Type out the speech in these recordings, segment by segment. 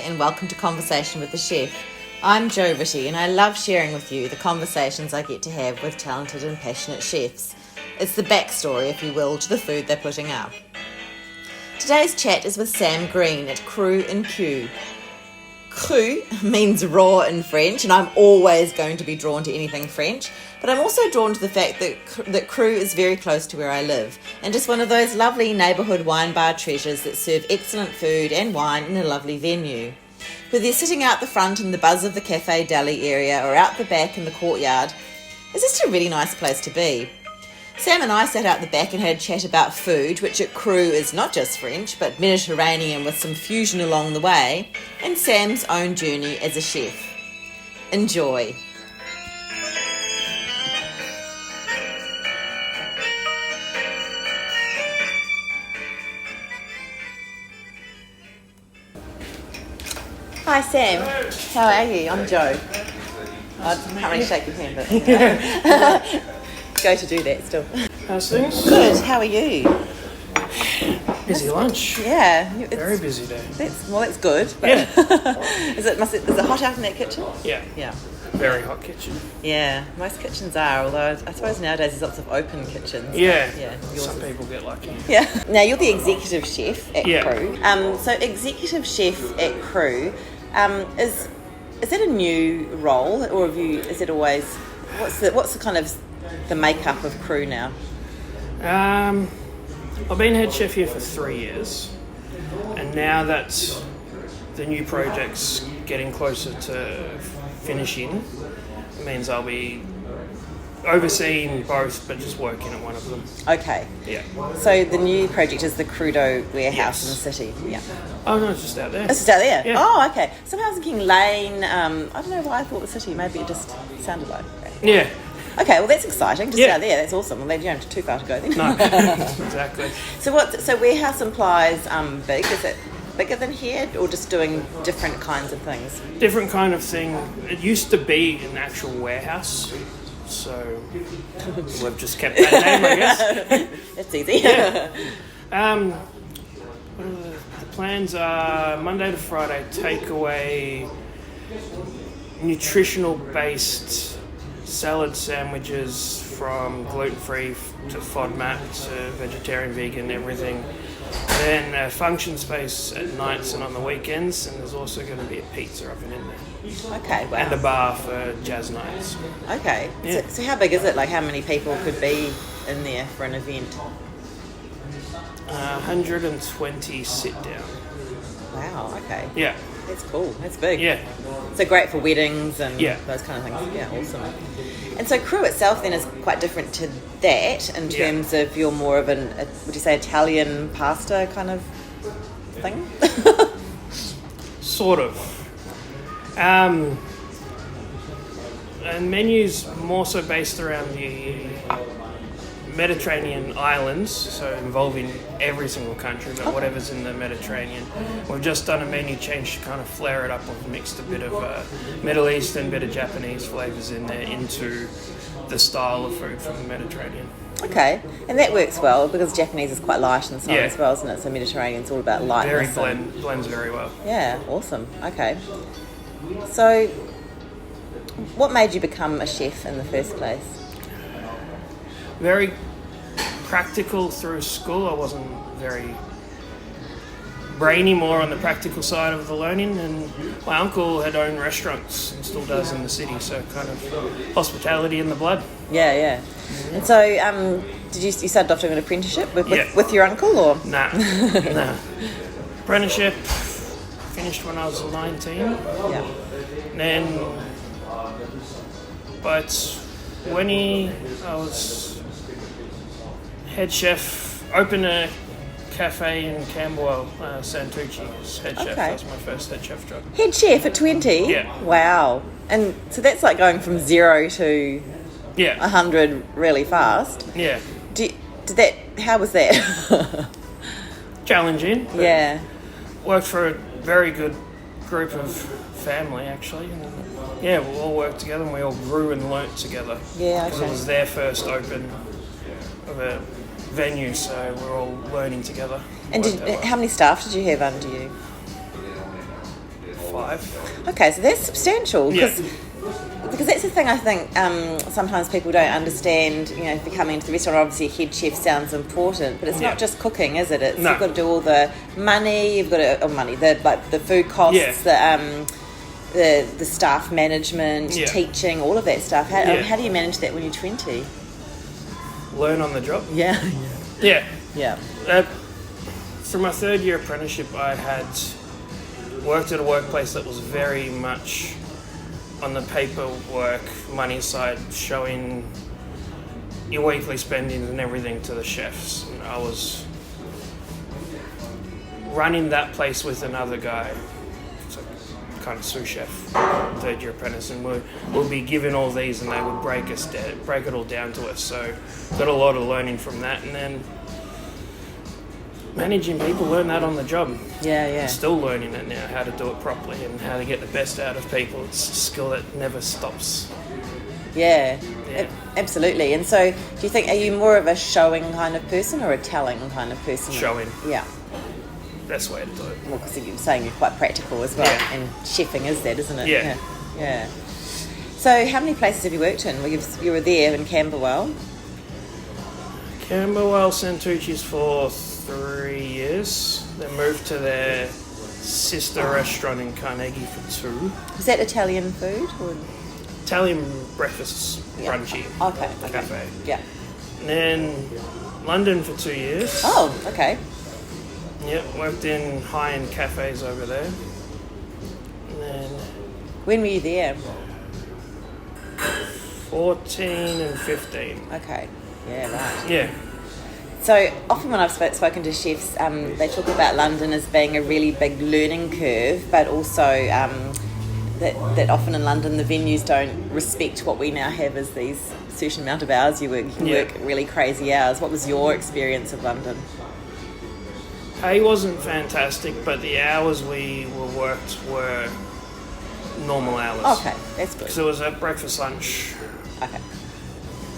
and welcome to Conversation with the Chef. I'm Jo Ritty and I love sharing with you the conversations I get to have with talented and passionate chefs. It's the backstory, if you will, to the food they're putting up. Today's chat is with Sam Green at Cru and Q. Cru means raw in French, and I'm always going to be drawn to anything French, but I'm also drawn to the fact that Cru is very close to where I live, and just one of those lovely neighbourhood wine bar treasures that serve excellent food and wine in a lovely venue. Whether you're sitting out the front in the buzz of the café deli area or out the back in the courtyard, it's just a really nice place to be. Sam and I sat out the back and had a chat about food, which at Cru is not just French, but Mediterranean with some fusion along the way, and Sam's own journey as a chef. Enjoy. Hi Sam, how are you? I'm Jo. I can't really shake your hand, but go to do that still. How's things? Good, how are you? Busy lunch. Yeah. Very busy day. That's good. But Yeah. Is it hot out in that kitchen? Yeah. Yeah. Very hot kitchen. Yeah, most kitchens are, although I suppose nowadays there's lots of open kitchens. Yeah. Yeah. Some people get lucky. Yeah. Now you're the executive chef at Yeah. Cru. So executive chef at Cru, is that a new role, or is it always what's the kind of the makeup of Cru now? I've been head chef here for 3 years, and now that the new project's getting closer to finishing, it means I'll be overseeing both, but just working at one of them. Okay. Yeah. So the new project is the Crudo warehouse Yes. in the city. Yeah. Oh no, it's just out there. It's just out there? Yeah. Oh, okay. Somehow I was thinking Lane, I don't know why I thought the city, maybe it just sounded like it. Yeah. Okay, well that's exciting, just Yeah. out there, that's awesome. Well then you don't have too far to go then. No. Exactly. So warehouse implies big, is it bigger than here, or just doing different kinds of things? Different kind of thing. It used to be an actual warehouse, so we've just kept that name, I guess. That's easy. Yeah. What are the plans are Monday to Friday takeaway, nutritional based salad sandwiches from gluten-free to FODMAP to vegetarian, vegan, everything. Then function space at nights and on the weekends, and there's also going to be a pizza oven in there. Okay, wow. And a bar for jazz nights. Okay, Yeah. so how big is it? Like how many people could be in there for an event? 120 sit down. Wow, okay. Yeah, That's cool, that's big. yeah, So great for weddings and Yeah. those kind of things. Yeah, awesome. And so Cru itself then is quite different to that in Yeah. terms of you're more of would you say Italian pasta kind of thing? sort of. And menus more so based around the Mediterranean islands, so involving every single country, but whatever's in the Mediterranean. We've just done a menu change to kind of flare it up. We've mixed a bit of Middle Eastern, bit of Japanese flavours in there into the style of food from the Mediterranean. Okay, and that works well because Japanese is quite light and so on Yeah. as well, isn't it? So Mediterranean's all about lightness. Very blends very well. Yeah, awesome. Okay. So what made you become a chef in the first place? Very practical through school. I wasn't very brainy, more on the practical side of the learning, and my uncle had owned restaurants and still does in the city, so kind of hospitality in the blood. Yeah. And so did you started off doing an apprenticeship Yeah. with your uncle, or? Nah. Apprenticeship finished when I was 19. Yeah. And then by 20 I was head chef, opened a cafe in Camberwell, Santucci as head chef. Okay. That was my first head chef job. Head chef at 20? Yeah. Wow. And so that's like going from 0 to Yeah, 100 really fast. yeah. How was that? Challenging. but Yeah. Worked for a very good group of family, actually. And yeah, we all worked together and we all grew and learnt together. Yeah, Because okay. it was their first open of a venue, so we're all learning together. And Worked out well. how many staff did you have under you? 5. Okay, so that's substantial. Yeah. Because that's the thing I think sometimes people don't understand, if you're coming into the restaurant, obviously a head chef sounds important, but it's not just cooking, is it? No. You've got to do all the money, the food costs, the staff management, teaching, all of that stuff. How do you manage that when you're 20? Learn on the job. Yeah. Yeah. For my 3rd year apprenticeship, I had worked at a workplace that was very much on the paperwork money side, showing your weekly spendings and everything to the chefs. And I was running that place with another guy, so kind of sous chef, 3rd year apprentice, and we'll be given all these, and they would break it all down to us. So got a lot of learning from that, and then managing people, learn that on the job. Yeah. Still learning it now, how to do it properly and how to get the best out of people. It's a skill that never stops. Yeah. Absolutely. And so do you think, are you more of a showing kind of person or a telling kind of person? Showing. Yeah. Best way to do it. Well, because you're saying you're quite practical as well, and chefing is that, isn't it? Yeah. So how many places have you worked in? You were there in Camberwell. Camberwell Santucci's for 3 years. They moved to their sister restaurant in Carnegie for 2. Is that Italian food? Or? Italian breakfast brunchy. Okay. Cafe. Yeah. And then London for 2 years. Oh, okay. Yep, worked in high-end cafes over there. And then When were you there? 14 and 15. Okay. Yeah, right. Yeah. So often when I've spoken to chefs, they talk about London as being a really big learning curve, but also that often in London the venues don't respect what we now have as these certain amount of hours you work. You can work really crazy hours. What was your experience of London? Pay wasn't fantastic, but the hours we worked were normal hours. Okay, that's good. So it was a breakfast, lunch. Okay.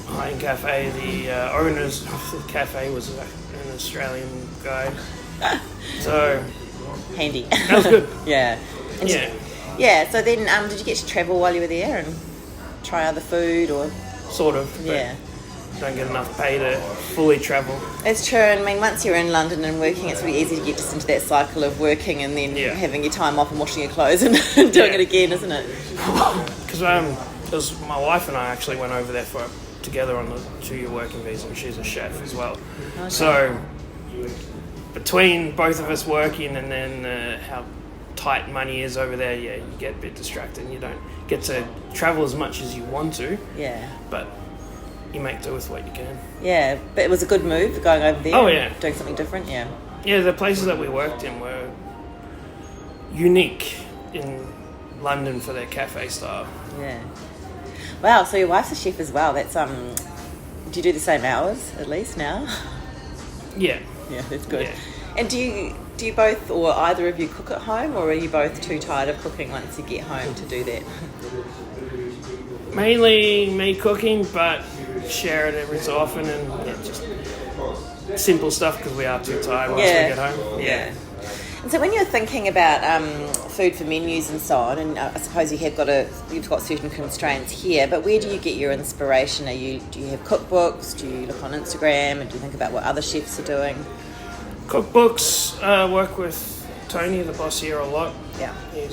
High-end cafe. The owners of the cafe was an Australian guy. So Handy. that was good. Yeah. And Yeah. So then, did you get to travel while you were there and try other food or? Sort of. Yeah. Don't get enough pay to fully travel. It's true. I mean, once you're in London and working, it's really easy to get just into that cycle of working and then having your time off and washing your clothes and doing it again, isn't it? Because it was my wife and I actually went over there together on a 2-year working visa, and she's a chef as well. Okay. So between both of us working and then how tight money is over there, you get a bit distracted and you don't get to travel as much as you want to. Yeah. But you make do with what you can. Yeah, but it was a good move going over there. Oh, yeah. Doing something different, yeah. Yeah, the places that we worked in were unique in London for their cafe style. Yeah. Wow, so your wife's a chef as well. That's do you do the same hours at least now? Yeah. Yeah, that's good. Yeah. And do you both or either of you cook at home, or are you both too tired of cooking once you get home to do that? Mainly me cooking, but share it every so often, and just simple stuff because we are too tired once we get home. Yeah. And so when you're thinking about food for menus and so on, and I suppose you've got certain constraints here, but where do you get your inspiration? Do you have cookbooks? Do you look on Instagram, and do you think about what other chefs are doing? Cookbooks. Work with Tony, the boss here, a lot. Yeah. He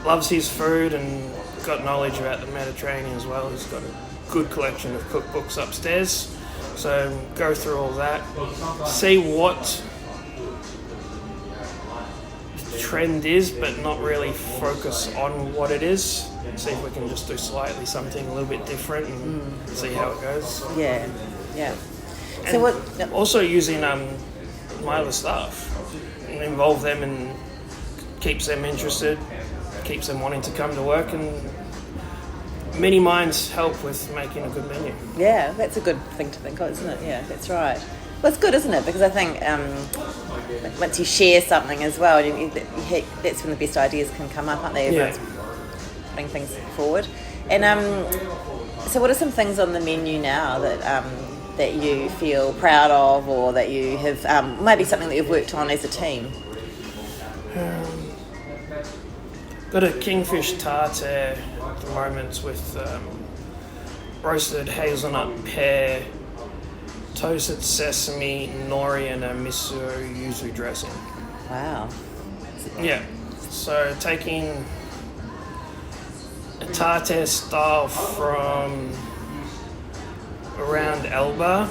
loves his food and got knowledge about the Mediterranean as well. He's got a good collection of cookbooks upstairs. So go through all that, see what the trend is, but not really focus on what it is. See if we can just do slightly something a little bit different and see how it goes. Yeah. And So what? Also using my other staff and involve them, and keeps them interested, keeps them wanting to come to work, and many minds help with making a good menu. Yeah, that's a good thing to think of, isn't it? Yeah, that's right. Well, it's good, isn't it? Because I think once you share something as well, that's when the best ideas can come up, aren't they? Everyone's putting things forward. And so what are some things on the menu now that you feel proud of, or that you have, maybe something that you've worked on as a team? Got a kingfish tartare at the moment with roasted hazelnut pear, toasted sesame, nori, and a miso yuzu dressing. Wow. Yeah, so taking a tartare style from around Elba,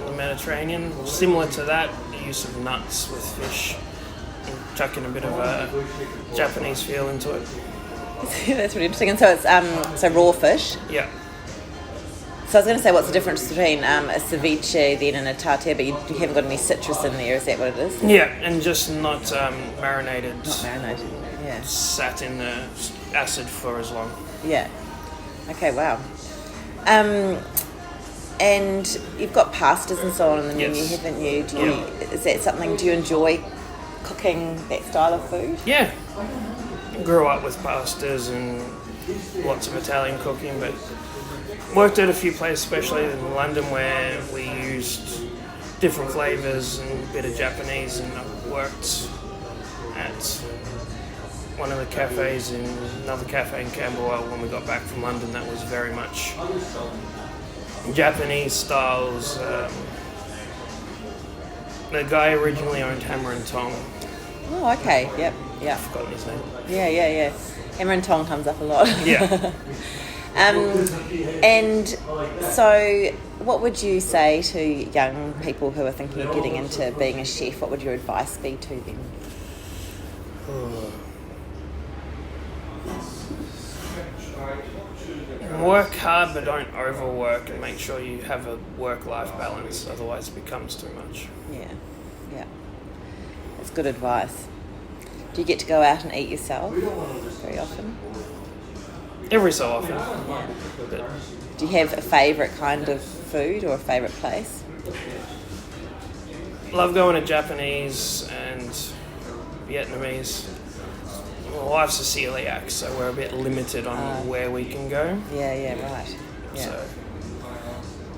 the Mediterranean, similar to that, the use of nuts with fish, and chucking a bit of a Japanese feel into it. That's really interesting. And so it's so raw fish. Yeah. So I was going to say, what's the difference between a ceviche then and a tartare, but you haven't got any citrus in there, is that what it is? Yeah, and just not marinated. Not marinated, yeah. Sat in the acid for as long. Yeah. Okay, wow. And you've got pastas and so on in the menu, Yes. haven't you? Is that something, do you enjoy cooking that style of food? Yeah. Grew up with pastas and lots of Italian cooking, but worked at a few places, especially in London, where we used different flavours and a bit of Japanese, and I worked at one of the cafes in another cafe in Camberwell when we got back from London that was very much Japanese styles. The guy originally owned Hammer and Tong. Oh, okay. Yep. Yeah. I've forgotten his name. Yeah. Hammer and Tong comes up a lot. Yeah. And so what would you say to young people who are thinking of getting into being a chef? What would your advice be to them? Work hard, but don't overwork, and make sure you have a work-life balance, otherwise it becomes too much. Yeah. That's good advice. Do you get to go out and eat yourself very often? Every so often. But Do you have a favourite kind of food or a favourite place? love going to Japanese and Vietnamese. My wife's a celiac, so we're a bit limited on where we can go. Yeah, right. Yeah. So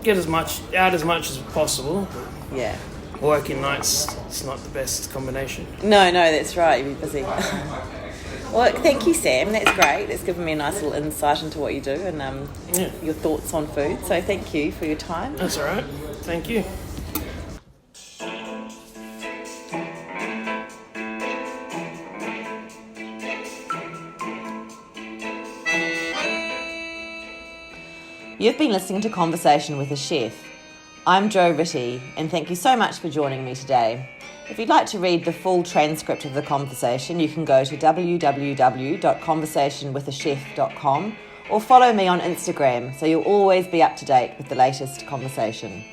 get as much as possible. Yeah. Working nights, it's not the best combination. No, that's right. You'll be busy. Well, thank you, Sam. That's great. It's given me a nice little insight into what you do and your thoughts on food. So thank you for your time. That's all right. Thank you. You've been listening to Conversation with a Chef. I'm Jo Ritty, and thank you so much for joining me today. If you'd like to read the full transcript of the conversation, you can go to www.conversationwithachef.com or follow me on Instagram so you'll always be up to date with the latest conversation.